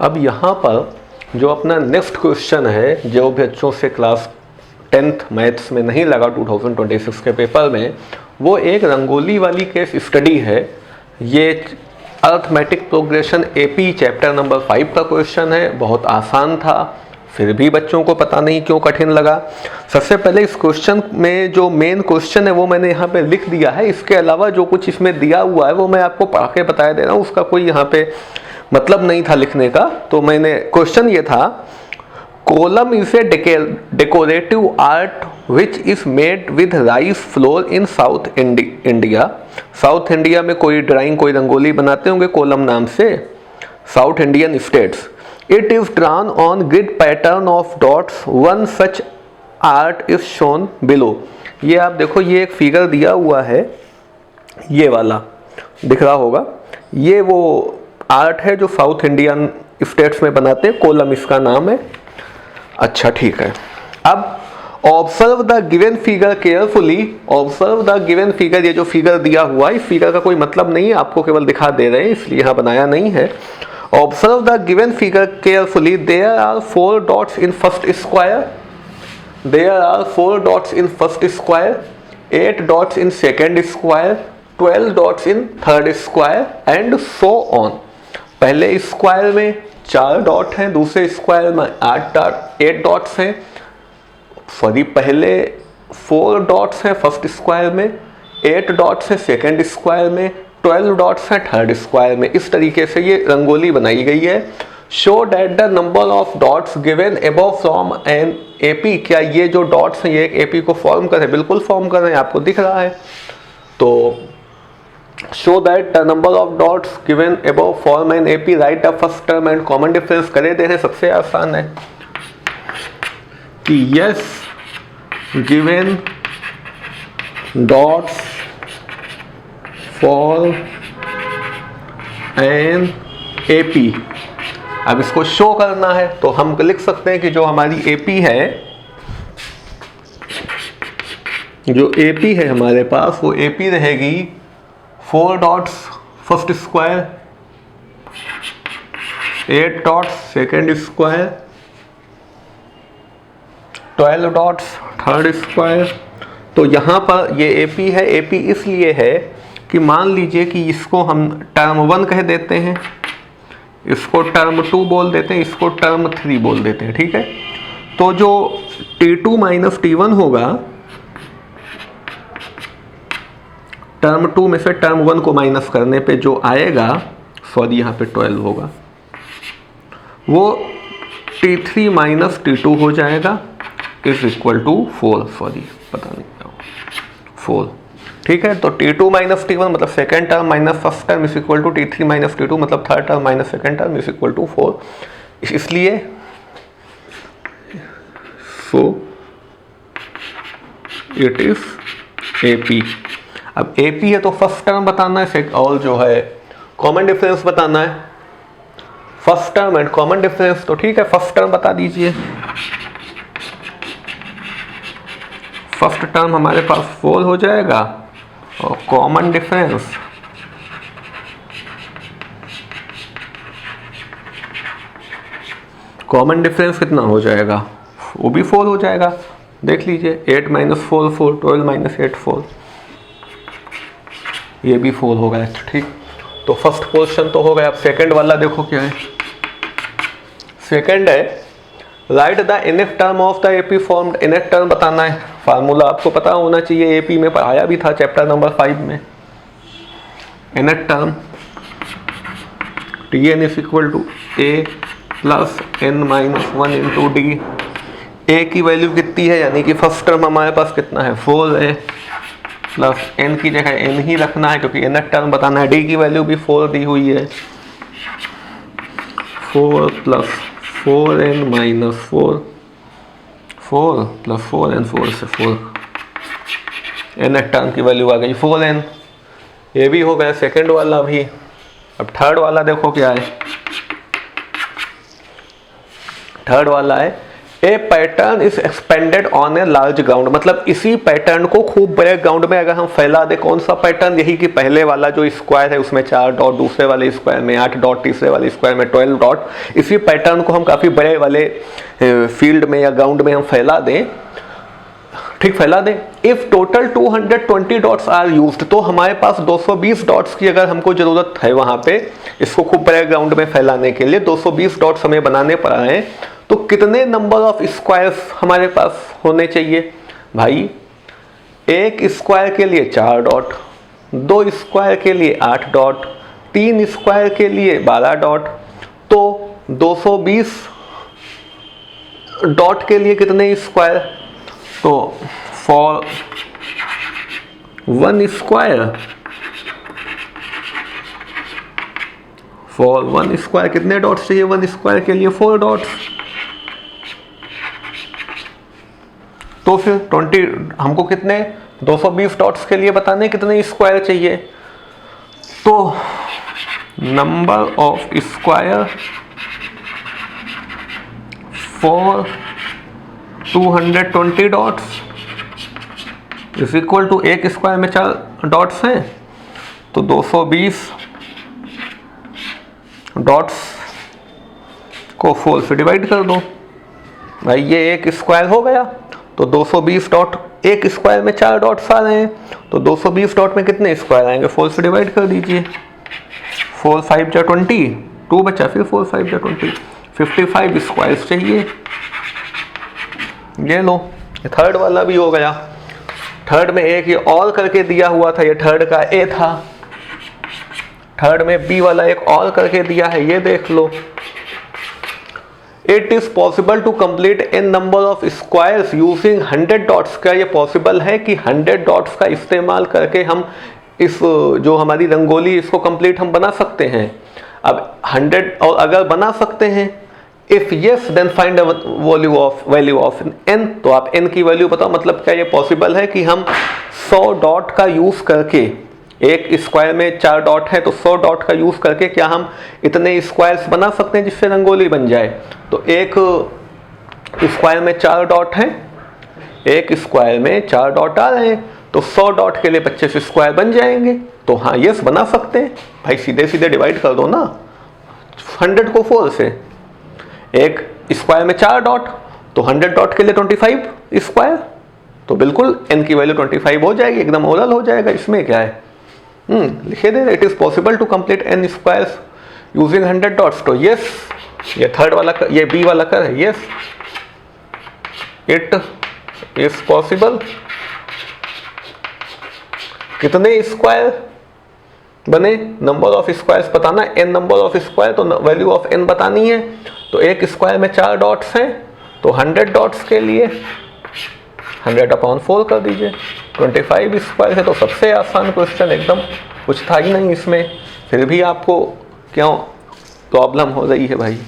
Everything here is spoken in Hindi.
अब यहाँ पर जो अपना नेक्स्ट क्वेश्चन है, जो भी बच्चों से क्लास 10th मैथ्स में नहीं लगा 2026 के पेपर में, वो एक रंगोली वाली केस स्टडी है। ये arithmetic progression AP chapter number 5 का क्वेश्चन है। बहुत आसान था, फिर भी बच्चों को पता नहीं क्यों कठिन लगा। सबसे पहले इस क्वेश्चन में जो मेन क्वेश्चन है वो मैंने यहाँ पे लिख दिया है। इसके अलावा जो कुछ इसमें दिया हुआ है वो मैं आपको पढ़ के बता दे रहा हूँ, उसका कोई यहाँ पे मतलब नहीं था लिखने का। तो मैंने क्वेश्चन ये था, kolam is a decorative art which is made with rice flour in South India. South India में कोई ड्राइंग, कोई रंगोली बनाते होंगे कोलम नाम से, south Indian states. It is drawn on grid pattern of dots, one such art is shown below. ये आप देखो, ये एक फिगर दिया हुआ है, ये वाला दिख रहा होगा, ये वो आर्ट है जो साउथ इंडियन स्टेट्स में बनाते हैं, कोलम इसका नाम है। अच्छा ठीक है, अब observe the given figure carefully. Observe the given figure, ये जो फिगर दिया हुआ है, इस फिगर का कोई मतलब नहीं है, आपको केवल दिखा दे रहे हैं, इसलिए यहाँ बनाया नहीं है। Observe the given figure carefully, there are 4 dots in first square, there are 4 dots in first square, 8 dots in second square, 12 dots in third square and so on. पहले स्क्वायर में 4 डॉट हैं, दूसरे स्क्वायर में 8 डॉट्स हैं। सॉरी, पहले 4 डॉट्स हैं फर्स्ट स्क्वायर में, 8 डॉट्स हैं सेकेंड स्क्वायर में, 12 डॉट्स हैं थर्ड स्क्वायर में। इस तरीके से ये रंगोली बनाई गई है। Show that the number of dots given above from an AP. क्या ये जो डॉट्स हैं ये एक एपी को फॉर्म कर रहे हैं? बिल्कुल फॉर्म कर रहे हैं, आपको दिख रहा है। तो show that the number of dots given above form an AP, right a first term and common difference. करे दे रहे, सबसे आसान है कि yes given dots for an AP. अब इसको शो करना है तो हम लिख सकते हैं कि जो हमारी एपी है, जो एपी है हमारे पास, वो एपी रहेगी 4 dots first square, 8 dots second square, 12 dots third square. तो यहाँ पर ये एपी है। एपी इसलिए है कि मान लीजिए कि इसको हम टर्म 1 कह देते हैं, इसको टर्म 2 बोल देते हैं, इसको टर्म 3 बोल देते हैं, ठीक है। तो जो T2 माइनस T1 होगा, टर्म 2 में से टर्म 1 को माइनस करने पे जो आएगा, सॉरी यहाँ पे 12 होगा, वो T3 माइनस T2 हो जाएगा, इज इक्वल टू 4। सॉरी, पता नहीं क्या 4, ठीक है। तो T2 माइनस T1 मतलब second term minus first term is equal to T3 minus T2 मतलब third term minus second term is equal to 4। इसलिए सो इट इज AP। अब AP है तो फर्स्ट टर्म बताना है और जो है कॉमन डिफरेंस बताना है। First term and common difference, तो ठीक है, फर्स्ट टर्म बता दीजिए। फर्स्ट टर्म हमारे पास 4 हो जाएगा और कॉमन डिफरेंस कितना हो जाएगा? वो भी 4 हो जाएगा। देख लीजिए, 8 माइनस 4 4, 12 माइनस 8 4, ये भी 4 हो गया, ठीक। तो फर्स्ट क्वेश्चन तो हो गया। अब सेकंड वाला देखो क्या है। सेकंड है, right the enough term of the AP formed. Enough term बताना है, फार्मूला आपको पता होना चाहिए, एपी में पढ़ाया भी था चैप्टर नंबर 5 में। Nth term Tn is equal to A plus n minus 1 into D. A की वैल्यू कितनी है, यानी कि फर्स्ट टर्म हमारे पास कितना है, 4 है, प्लस n की जगह n ही रखना है क्योंकि nth टर्म बताना है। d की वैल्यू भी 4 दी हुई है, 4 plus 4n minus 4, 4 plus 4n, 4 से 4, nth टर्म की वैल्यू आ गई 4n। ये भी हो गया सेकेंड वाला भी। अब थर्ड वाला देखो क्या है। थर्ड वाला है a pattern is expanded on a large ground, मतलब इसी पैटर्न को खूब बड़े ग्राउंड में अगर हम फैला दें, कौन सा पैटर्न, यही कि पहले वाला जो स्क्वायर है उसमें 4 डॉट, दूसरे वाले स्क्वायर में 8 डॉट, तीसरे वाले स्क्वायर में 12 डॉट, इसी पैटर्न को हम काफ़ी बड़े वाले फील्ड में या ग्राउंड में हम फैला दें, ठीक फैला दें। If total 220 dots are used, तो हमारे पास 220 डॉट्स की अगर हमको ज़रूरत है वहाँ पे इसको खूब बड़े ग्राउंड में फैलाने के लिए 220 डॉट्स हमें बनाने पड़ रहे हैं, तो कितने नंबर ऑफ स्क्वायर्स हमारे पास होने चाहिए भाई? एक स्क्वायर के लिए 4 डॉट, 2 स्क्वायर के लिए 8 डॉट, 3 स्क्वायर के लिए 12 डॉट, तो 220 डॉट के लिए कितने स्क्वायर? तो फॉर 1 स्क्वायर कितने डॉट्स चाहिए? 1 स्क्वायर के लिए 4 डॉट्स। तो फिर 20 हमको कितने 220 डॉट्स के लिए बताने कितने स्क्वायर चाहिए? तो number of square for 220 dots is equal to, एक स्क्वायर में 4 डॉट्स हैं तो 220 डॉट्स को 4 से डिवाइड कर दो भाई, ये एक स्क्वायर हो गया। तो 220 डॉट, एक स्क्वायर में 4 डॉट्स आ रहे हैं, तो 220 डॉट में कितने स्क्वायर आएंगे? 4 से डिवाइड कर दीजिए, 4 5 जा 20, 2 बचा, फिर 4 5 जा 20, 55 स्क्वायर्स चाहिए। ये लो, ये थर्ड वाला भी हो गया। थर्ड में एक ये और करके दिया हुआ था, ये थर्ड का ए था। थर्ड में बी वाला एक और करके दिया है, ये देख लो। It is possible to complete an number of squares using 100 dots. क्या ये पॉसिबल है कि 100 डॉट्स का इस्तेमाल करके हम इस जो हमारी रंगोली इसको कंप्लीट हम बना सकते हैं? अब 100, और अगर बना सकते हैं, if yes then find value of n. तो आप एन की वैल्यू बताओ, मतलब क्या ये पॉसिबल है कि हम 100 डॉट का यूज करके, एक स्क्वायर में 4 डॉट है तो 100 डॉट का यूज करके क्या हम इतने स्क्वायर्स बना सकते हैं जिससे रंगोली बन जाए? तो एक स्क्वायर में 4 डॉट है, एक स्क्वायर में 4 डॉट आ रहे हैं, तो 100 डॉट के लिए 25 स्क्वायर बन जाएंगे। तो हाँ, यस बना सकते हैं भाई, सीधे सीधे डिवाइड कर दो ना 100 को 4 से। एक स्क्वायर में 4 डॉट, तो 100 डॉट के लिए 25 स्क्वायर, तो बिल्कुल n की वैल्यू 25 हो जाएगी, एकदम ओरल हो जाएगा, इसमें क्या है। लिखे दे, it is possible to complete n squares using 100 dots. तो यस, ये थर्ड वाला ये बी वाला कर है, यस इट इज पॉसिबल। कितने स्क्वायर बने, नंबर ऑफ स्क्वायर्स बताना, n नंबर ऑफ स्क्वायर, तो वैल्यू ऑफ n बतानी है। तो एक स्क्वायर में 4 डॉट्स हैं, तो 100 डॉट्स के लिए 100/4 कर दीजिए, 25 स्क्वायर है। तो सबसे आसान क्वेश्चन, एकदम कुछ था ही नहीं इसमें, फिर भी आपको क्यों प्रॉब्लम हो रही है भाई?